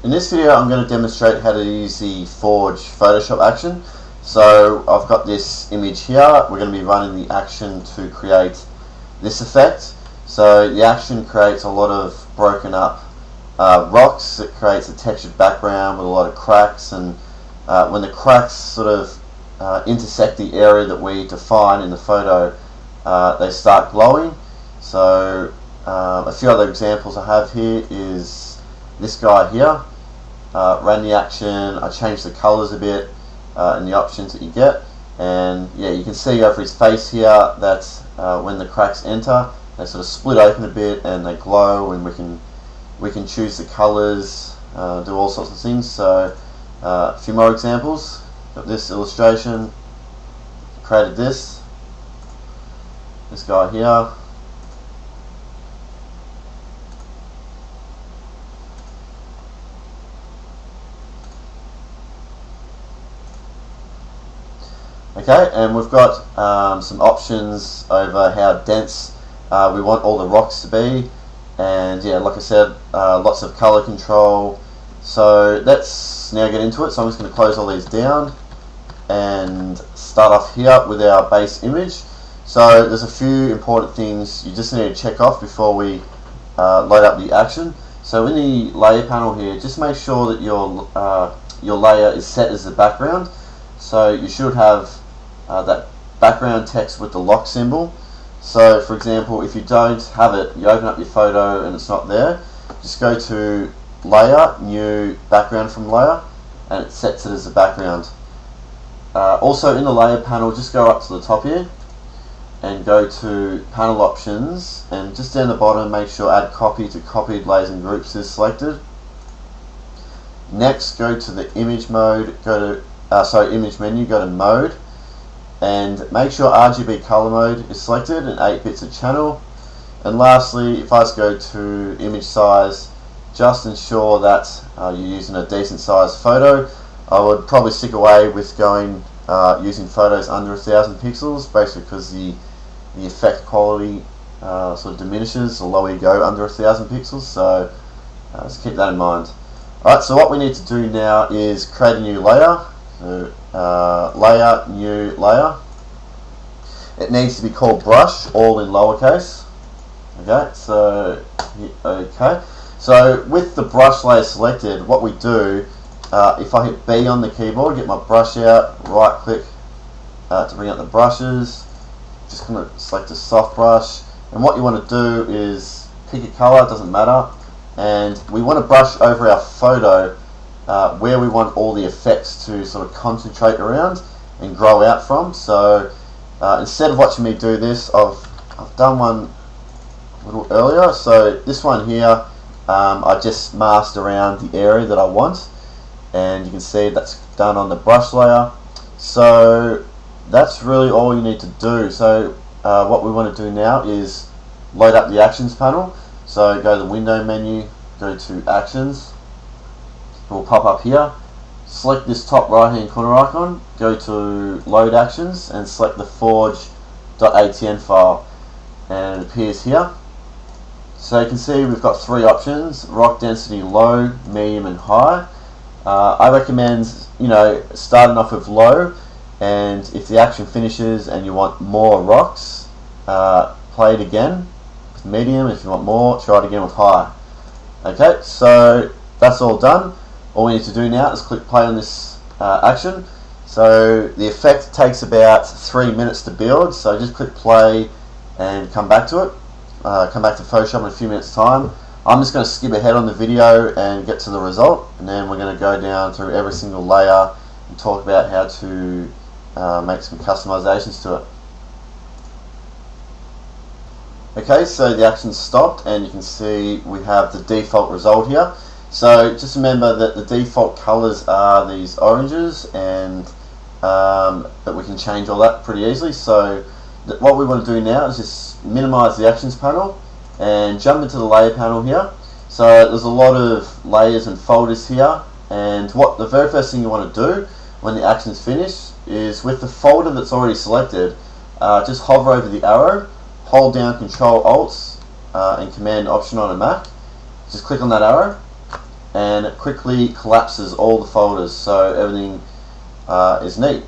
In this video I'm going to demonstrate how to use the Forge Photoshop action. So I've got this image here. We're going to be running the action to create this effect. So the action creates a lot of broken up rocks. It creates a textured background with a lot of cracks, and when the cracks sort of intersect the area that we define in the photo, they start glowing. So a few other examples I have here is this guy here. Ran the action, I changed the colours a bit in the options that you get, and yeah, you can see over his face here that when the cracks enter, they sort of split open a bit and they glow, and we can choose the colours, do all sorts of things. So a few more examples. Got this illustration, created this guy here. Okay, and we've got some options over how dense we want all the rocks to be, and yeah, like I said, lots of color control. So let's now get into it. So I'm just going to close all these down and start off here with our base image. So there's a few important things you just need to check off before we load up the action. So in the layer panel here, just make sure that your layer is set as the background. So you should have that background text with the lock symbol. So for example, if you don't have it, you open up your photo and it's not there, just go to Layer, New Background from Layer, and it sets it as the background. Also in the layer panel, just go up to the top here and go to Panel Options, and just down the bottom make sure Add Copy to Copied Layers and Groups is selected. Next, go to the image mode, image menu, go to Mode, and make sure RGB color mode is selected and 8 bits of channel. And lastly, if I just go to image size, just ensure that you're using a decent sized photo. I would probably stick away with going using photos under 1000 pixels, basically because the effect quality sort of diminishes the lower you go under 1000 pixels. So just keep that in mind. Alright, so what we need to do now is create a new layer. So Layer, New Layer. It needs to be called Brush, all in lowercase. Okay, so with the brush layer selected, what we do, if I hit B on the keyboard, get my brush out, right click to bring out the brushes, just going to select a soft brush, and what you want to do is pick a color, it doesn't matter, and we want to brush over our photo where we want all the effects to sort of concentrate around and grow out from. So instead of watching me do this, I've done one a little earlier. So this one here, I just masked around the area that I want, and you can see that's done on the brush layer. So that's really all you need to do. So what we want to do now is load up the Actions panel. So go to the Window menu, go to Actions. It will pop up here. Select this top right hand corner icon, go to Load Actions, and select the forge.atn file, and it appears here. So you can see we've got three options: rock density low, medium and high. I recommend starting off with low, and if the action finishes and you want more rocks, play it again with medium. If you want more, try it again with high. Okay, so that's all done. All we need to do now is click play on this action. So the effect takes about 3 minutes to build, so just click play and come back to it. Come back to Photoshop in a few minutes time. I'm just going to skip ahead on the video and get to the result, and then we're going to go down through every single layer and talk about how to make some customizations to it. Okay, so the action's stopped, and you can see we have the default result here. So just remember that the default colors are these oranges, and that we can change all that pretty easily. So what we want to do now is just minimize the Actions panel and jump into the layer panel here. So there's a lot of layers and folders here, and what the very first thing you want to do when the action's finished is, with the folder that's already selected, just hover over the arrow, hold down Control Alt and Command Option on a Mac, just click on that arrow, and it quickly collapses all the folders, so everything is neat.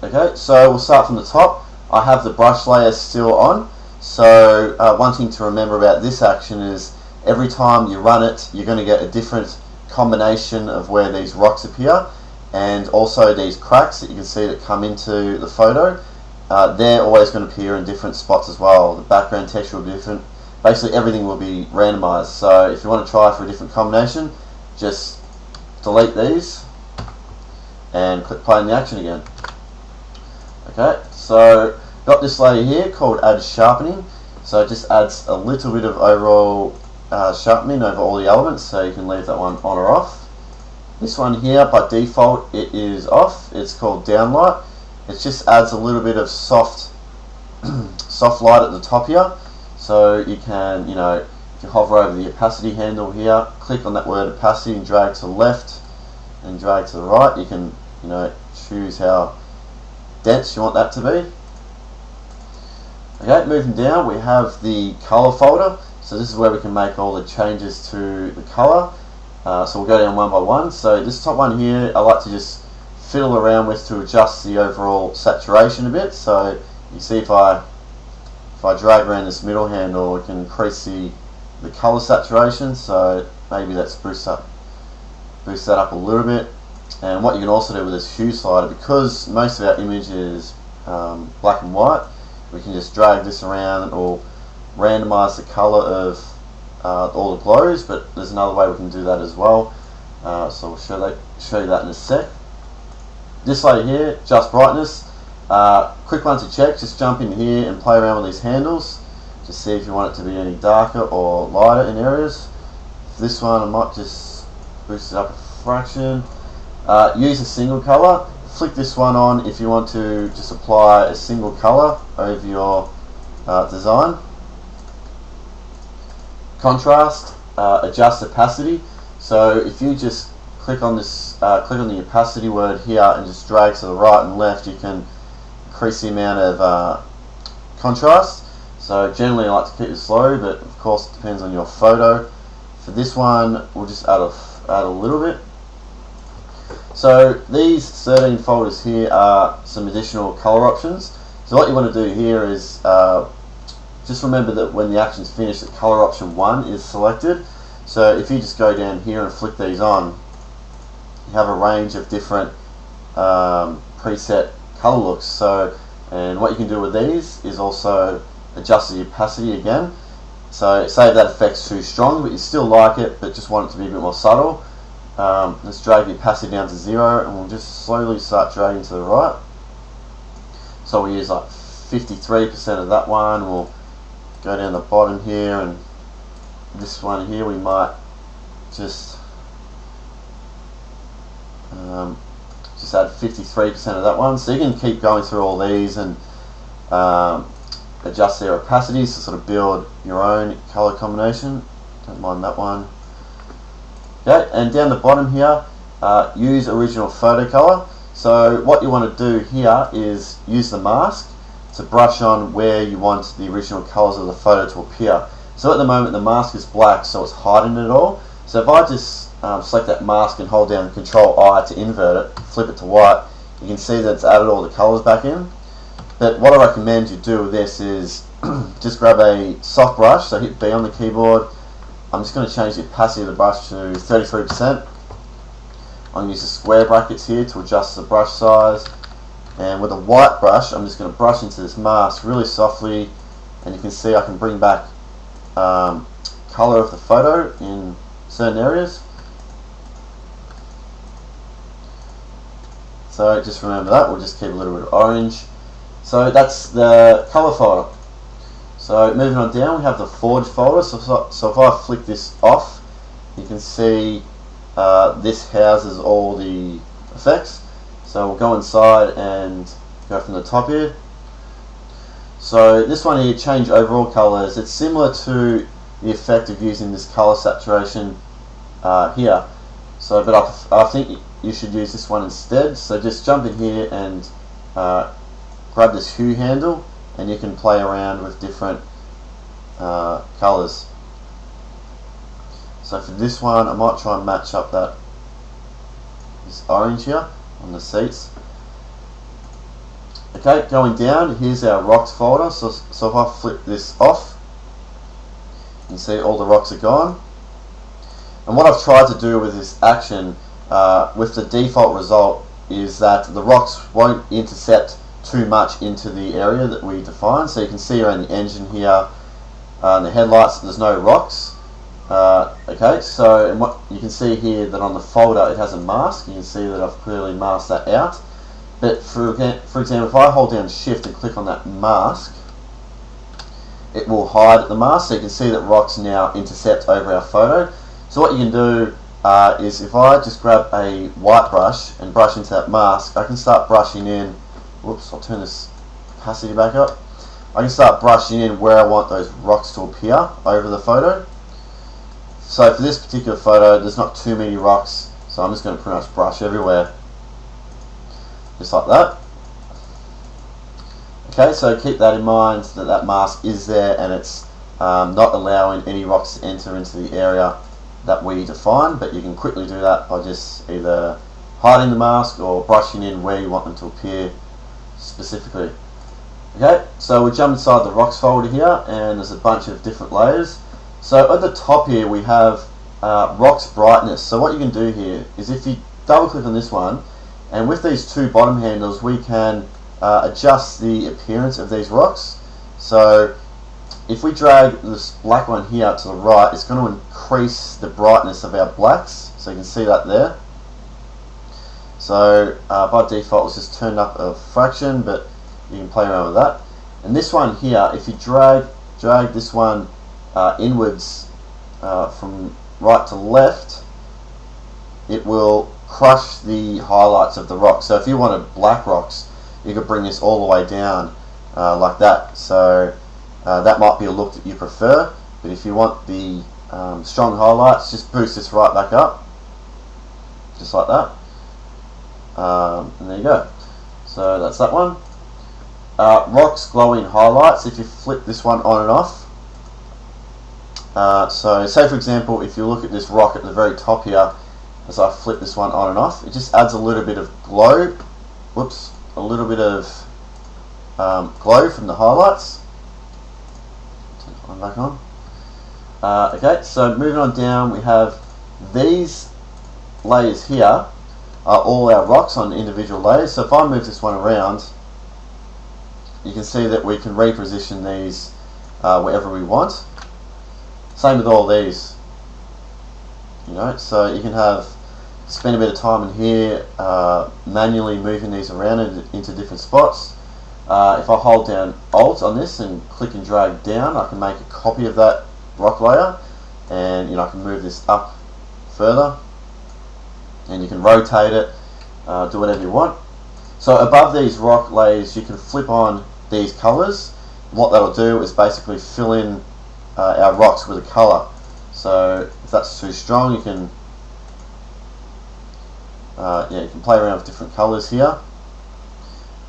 Okay, so we'll start from the top. I have the brush layer still on, so one thing to remember about this action is every time you run it, you're going to get a different combination of where these rocks appear, and also these cracks that you can see that come into the photo. They're always going to appear in different spots as well. The background texture will be different. Basically everything will be randomized, so if you want to try for a different combination, just delete these and click play in the action again. Okay, so got this layer here called Add Sharpening, so it just adds a little bit of overall sharpening over all the elements, so you can leave that one on or off. This one here, by default, it is off. It's called Downlight. It just adds a little bit of soft light at the top here, so you can, you know, if you hover over the opacity handle here, click on that word opacity and drag to the left and drag to the right. You can, you know, choose how dense you want that to be. Okay, moving down, we have the color folder. So this is where we can make all the changes to the color. So we'll go down one by one. So this top one here, I like to just fiddle around with to adjust the overall saturation a bit. So you see if I drag around this middle handle, it can increase the color saturation. So maybe let's boost that up a little bit. And what you can also do with this hue slider, because most of our image is black and white, we can just drag this around or randomize the color of all the glows, but there's another way we can do that as well. So we'll show you that in a sec. This layer here, just brightness. Quick one to check, just jump in here and play around with these handles. Just see if you want it to be any darker or lighter in areas. For this one, I might just boost it up a fraction. Use a single color. Flick this one on if you want to just apply a single color over your design. Contrast, adjust opacity. So if you just click on this, click on the opacity word here and just drag to the right and left, you can increase the amount of contrast. So generally I like to keep it slow, but of course it depends on your photo. For this one, we'll just add a little bit. So these 13 folders here are some additional color options. So what you want to do here is just remember that when the action's finished, that color option 1 is selected. So if you just go down here and flick these on, you have a range of different preset color looks. So, and what you can do with these is also adjust the opacity again. So say if that effect's too strong, but you still like it, but just want it to be a bit more subtle. Let's drag the opacity down to 0, and we'll just slowly start dragging to the right. So we'll use like 53% of that one. We'll go down the bottom here, and this one here we might just add 53% of that one. So you can keep going through all these and adjust their opacities to sort of build your own color combination. Don't mind that one. Okay, and down the bottom here, use original photo color. So what you want to do here is use the mask to brush on where you want the original colors of the photo to appear. So at the moment the mask is black, so it's hiding it all. So if I just select that mask and hold down Control I to invert it, flip it to white, you can see that it's added all the colors back in. But what I recommend you do with this is just grab a soft brush, so hit B on the keyboard. I'm just going to change the opacity of the brush to 33%. I'm going to use the square brackets here to adjust the brush size. And with a white brush, I'm just going to brush into this mask really softly, and you can see I can bring back color of the photo in certain areas. So just remember that, we'll just keep a little bit of orange. So that's the color folder. So moving on down, we have the Forge folder. So if I flick this off, you can see this houses all the effects. So we'll go inside and go from the top here. So this one here, change overall colors. It's similar to the effect of using this color saturation here. So, but I think you should use this one instead. So just jump in here and grab this hue handle, and you can play around with different colors. So for this one, I might try and match up this orange here on the seats. Okay, going down, here's our rocks folder. So if I flip this off, you can see all the rocks are gone. And what I've tried to do with this action, with the default result, is that the rocks won't intercept too much into the area that we define. So you can see around the engine here, and the headlights, there's no rocks. Okay, so and what you can see here that on the folder it has a mask. You can see that I've clearly masked that out. But for example, if I hold down Shift and click on that mask, it will hide the mask. So you can see that rocks now intercept over our photo. So what you can do is if I just grab a white brush and brush into that mask, I can start brushing in. Whoops, I'll turn this opacity back up. I can start brushing in where I want those rocks to appear over the photo. So for this particular photo, there's not too many rocks, so I'm just going to pretty much brush everywhere, just like that. Okay, so keep that in mind, that mask is there and it's not allowing any rocks to enter into the area that we define, but you can quickly do that by just either hiding the mask or brushing in where you want them to appear specifically. Okay, so we jump inside the rocks folder here, and there's a bunch of different layers. So at the top here we have rocks brightness. So what you can do here is if you double click on this one, and with these two bottom handles we can adjust the appearance of these rocks. So if we drag this black one here to the right, it's going to increase the brightness of our blacks. So you can see that there. So by default it's just turned up a fraction, but you can play around with that. And this one here, if you drag this one inwards from right to left, it will crush the highlights of the rock. So if you wanted black rocks, you could bring this all the way down like that. So that might be a look that you prefer, but if you want the strong highlights, just boost this right back up, just like that. And there you go. So that's that one. Rocks glowing highlights, if you flip this one on and off. So say for example, if you look at this rock at the very top here, as I flip this one on and off, it just adds a little bit of glow. Whoops, a little bit of glow from the highlights. Turn that one back on. Okay, so moving on down, we have these layers here are all our rocks on individual layers. So if I move this one around, you can see that we can reposition these wherever we want. Same with all these, so you can spend a bit of time in here manually moving these around into different spots. If I hold down Alt on this and click and drag down, I can make a copy of that rock layer, and I can move this up further, and you can rotate it, do whatever you want. So above these rock layers you can flip on these colors. What that'll do is basically fill in our rocks with a color. So if that's too strong, you can you can play around with different colors here.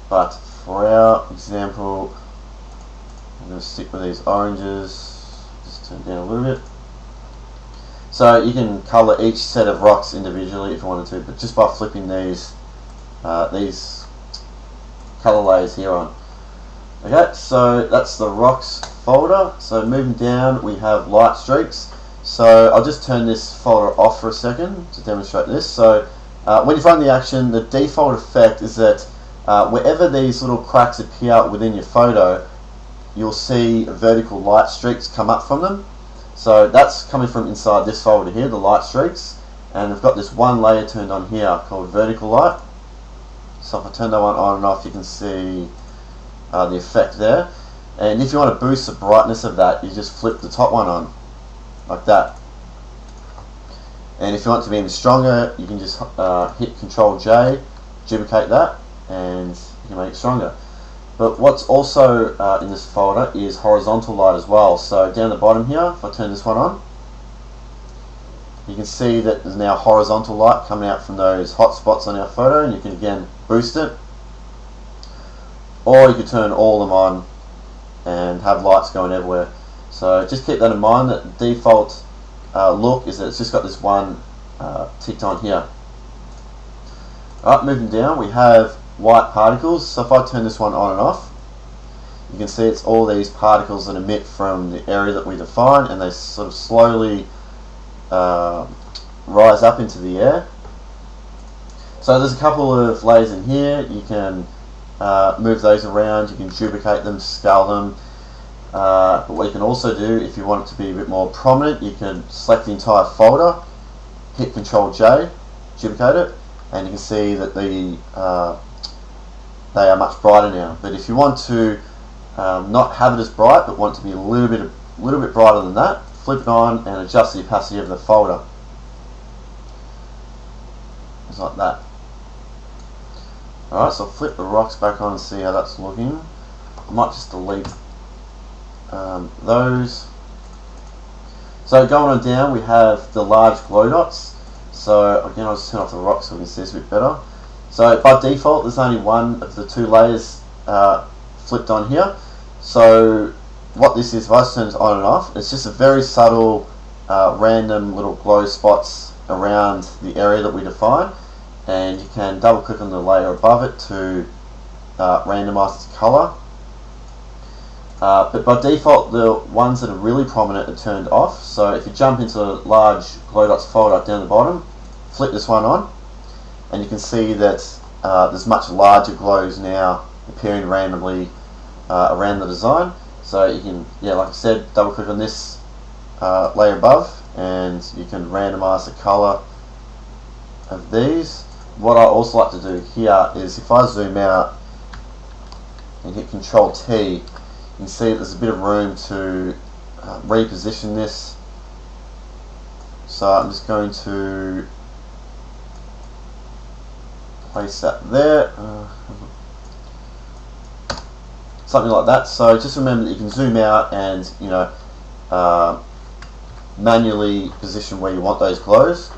But for our example, I'm going to stick with these oranges. Just turn it down a little bit. So you can color each set of rocks individually if you wanted to, but just by flipping these color layers here on. Okay, so that's the rocks folder. So moving down, we have light streaks. So I'll just turn this folder off for a second to demonstrate this. So when you run the action, the default effect is that wherever these little cracks appear within your photo, you'll see vertical light streaks come up from them. So that's coming from inside this folder here, the light streaks. And I've got this one layer turned on here called vertical light. So if I turn that one on and off, you can see the effect there. And if you want to boost the brightness of that, you just flip the top one on, like that. And if you want it to be even stronger, you can just hit Control J, duplicate that, and you can make it stronger. But what's also in this folder is horizontal light as well. So down the bottom here, if I turn this one on, you can see that there's now horizontal light coming out from those hot spots on our photo, and you can again boost it. Or you could turn all of them on and have lights going everywhere. So just keep that in mind, that the default look is that it's just got this one ticked on here. Alright, moving down, we have white particles. So if I turn this one on and off, you can see it's all these particles that emit from the area that we define, and they sort of slowly rise up into the air. So there's a couple of layers in here. You can move those around, you can duplicate them, scale them. But what you can also do, if you want it to be a bit more prominent, you can select the entire folder, hit Ctrl J, duplicate it, and you can see that they are much brighter now. But if you want to not have it as bright, but want it to be a little bit brighter than that, flip it on and adjust the opacity of the folder. Just like that. Alright, so I'll flip the rocks back on and see how that's looking. I might just delete those. So going on down, we have the large glow dots. So again, I'll just turn off the rocks so we can see this a bit better. So by default, there's only one of the two layers flipped on here. So what this is, if I just turn this on and off, it's just a very subtle random little glow spots around the area that we define, and you can double click on the layer above it to randomize its color. But by default, the ones that are really prominent are turned off. So if you jump into the large glow dots folder down the bottom, flip this one on, and you can see that there's much larger glows now appearing randomly around the design. So you can, like I said, double click on this layer above, and you can randomize the color of these. What I also like to do here is, if I zoom out and hit Control T, you can see that there's a bit of room to reposition this. So I'm just going to place that there, something like that. So just remember that you can zoom out and manually position where you want those glows.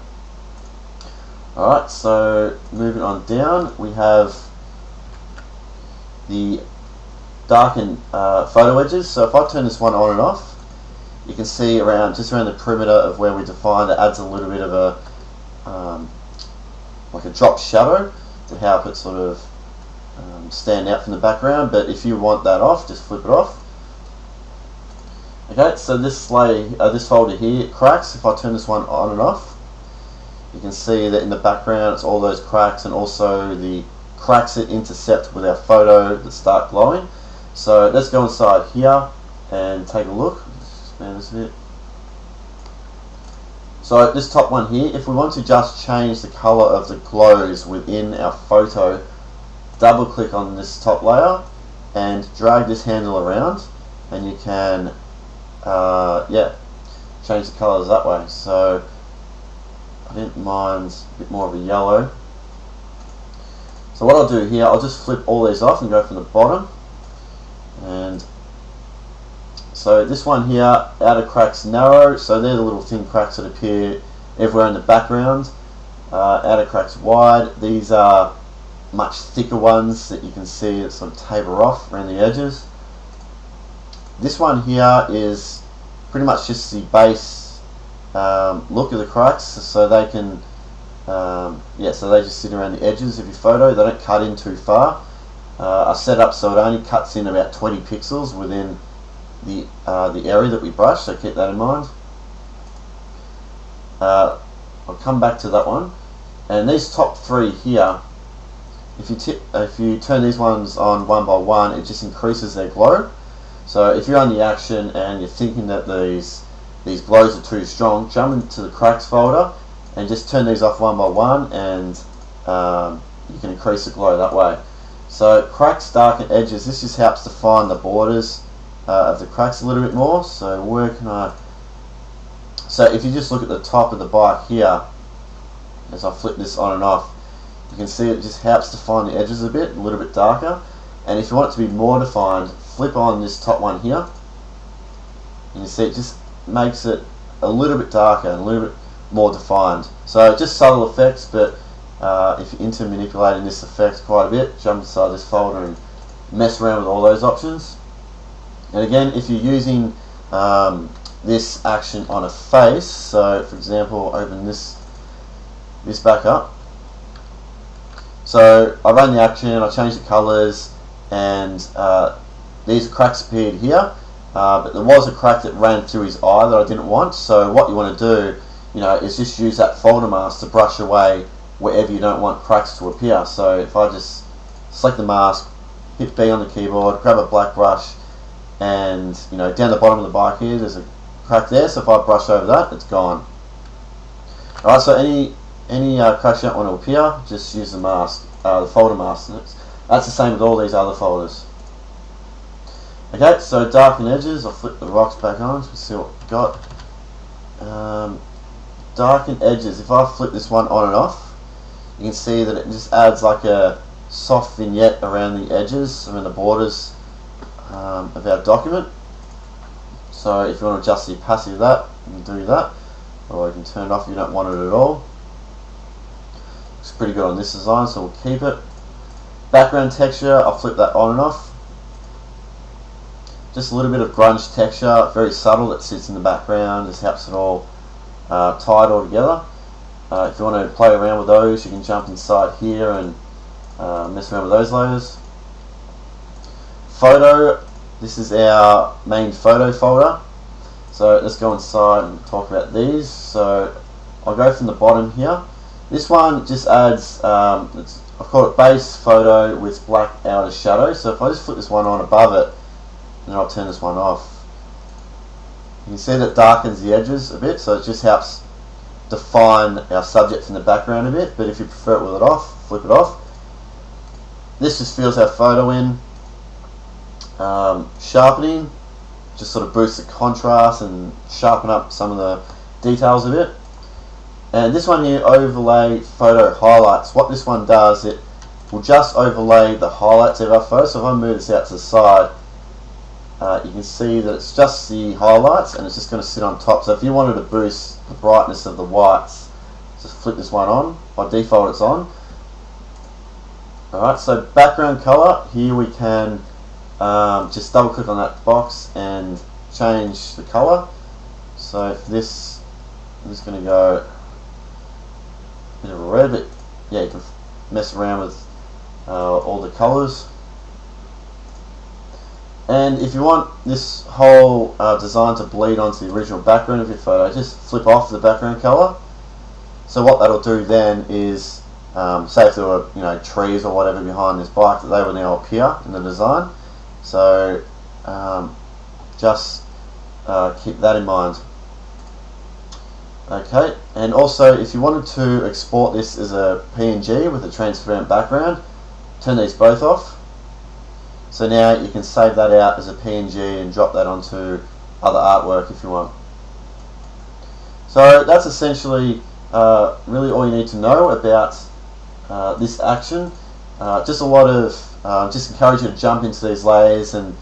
Alright, so moving on down, we have the darken photo edges. So if I turn this one on and off, you can see just around the perimeter of where we define, it adds a little bit of a like a drop shadow to help it sort of stand out from the background. But if you want that off, just flip it off. Okay, so this folder here, it cracks. If I turn this one on and off, you can see that in the background it's all those cracks, and also the cracks that intercept with our photo that start glowing. So let's go inside here and take a look. Let's expand this a bit. So this top one here, if we want to just change the color of the glows within our photo, double click on this top layer and drag this handle around, and you can change the colors that way. So I think mine's a bit more of a yellow. So what I'll do here, I'll just flip all these off and go from the bottom. And so this one here, outer cracks narrow, so they're the little thin cracks that appear everywhere in the background. Outer cracks wide, these are much thicker ones that you can see that sort of taper off around the edges. This one here is pretty much just the base look of the cracks, so they can so they just sit around the edges of your photo. They don't cut in too far. I set up so it only cuts in about 20 pixels within the area that we brush, so keep that in mind. I'll come back to that one, and these top three here, if you turn these ones on one by one, it just increases their glow. So if you're on the action and you're thinking that these glows are too strong, jump into the cracks folder and just turn these off one by one, and you can increase the glow that way. So cracks, darken edges, this just helps define the borders of the cracks a little bit more. So so if you just look at the top of the bike here, as I flip this on and off, you can see it just helps define the edges a little bit darker. And if you want it to be more defined, flip on this top one here, and you see it just makes it a little bit darker and a little bit more defined. So just subtle effects, but if you're into manipulating this effect quite a bit, jump inside this folder and mess around with all those options. And again, if you're using this action on a face. So for example, open this back up. So I run the action, I change the colors, and these cracks appeared here, but there was a crack that ran through his eye that I didn't want. So what you want to do, is just use that folder mask to brush away wherever you don't want cracks to appear. So if I just select the mask, hit B on the keyboard, grab a black brush, and down the bottom of the bike here, there's a crack there. So if I brush over that, it's gone. Alright, so any cracks you don't want to appear, just use the mask, the folder mask. That's the same with all these other folders. Okay, so darken edges. I'll flip the rocks back on so we see what we've got. Darken edges. If I flip this one on and off, you can see that it just adds like a soft vignette around the edges, around the borders of our document. So if you want to adjust the opacity of that, you can do that, or you can turn it off if you don't want it at all. Looks pretty good on this design, so we'll keep it. Background texture, I'll flip that on and off. Just a little bit of grunge texture, very subtle, that sits in the background, just helps it all tie it all together. If you want to play around with those, you can jump inside here and mess around with those layers. Photo, this is our main photo folder. So let's go inside and talk about these. So I'll go from the bottom here. This one just adds, I've called it base photo with black outer shadow. So if I just flip this one on above it, and then I'll turn this one off, you can see that darkens the edges a bit, so it just helps define our subject from the background a bit. But if you prefer it with it off, flip it off. This just fills our photo in. Sharpening, just sort of boosts the contrast and sharpen up some of the details of it. And this one here, overlay photo highlights. What this one does, it will just overlay the highlights of our photo. So if I move this out to the side, you can see that it's just the highlights and it's just going to sit on top. So if you wanted to boost the brightness of the whites, just flip this one on. By default it's on. Alright, so background color, here we can just double click on that box and change the color. So for this, I'm just going to go a bit of a red, but yeah, you can mess around with all the colors. And if you want this whole design to bleed onto the original background of your photo, just flip off the background color. So what that'll do then is, say if there were trees or whatever behind this bike, that they will now appear in the design. So just keep that in mind. Okay, and also if you wanted to export this as a PNG with a transparent background, turn these both off. So now you can save that out as a PNG and drop that onto other artwork if you want. So that's essentially really all you need to know about this action. Just a lot of, just encourage you to jump into these layers and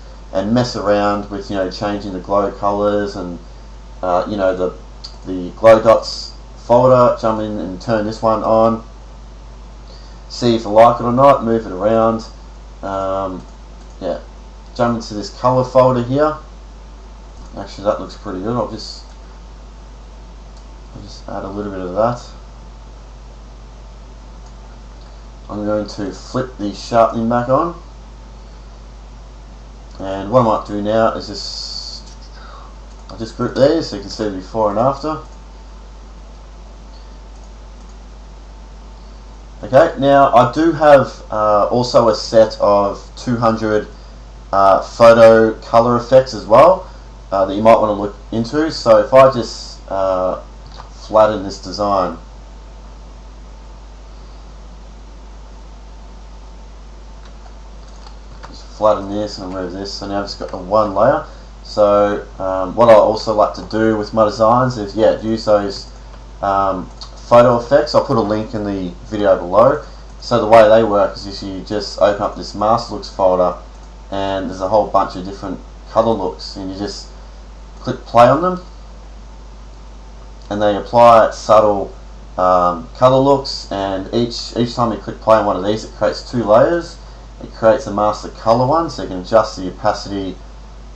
mess around with changing the glow colors and the glow dots folder. Jump in and turn this one on. See if you like it or not. Move it around. Yeah, jump into this color folder here. Actually, that looks pretty good. I'll just add a little bit of that. I'm going to flip the sharpening back on, and what I might do now is I'll just group these so you can see the before and after. Okay, now I do have also a set of 200 photo color effects as well that you might want to look into. So if I just flatten this design, just flatten this and remove this, so now I've just got a one layer. So what I also like to do with my designs is use those photo effects. I'll put a link in the video below. So the way they work is you just open up this master looks folder and there's a whole bunch of different color looks, and you just click play on them and they apply subtle color looks, and each time you click play on one of these, it creates two layers. It creates a master color one, so you can adjust the opacity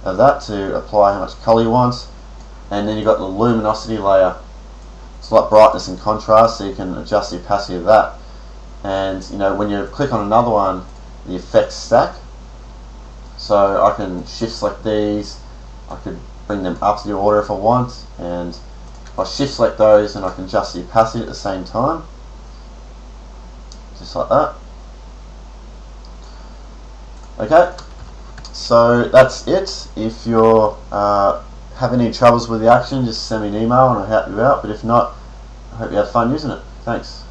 of that to apply how much color you want. and then you've got the luminosity layer. It's like brightness and contrast, so you can adjust the opacity of that. And when you click on another one, the effects stack. So I can shift select these. I could bring them up to the order if I want, and if I shift select those, and I can adjust the opacity at the same time, just like that. Okay, so that's it. If you're have any troubles with the action, just send me an email and I'll help you out. But if not, I hope you have fun using it. Thanks.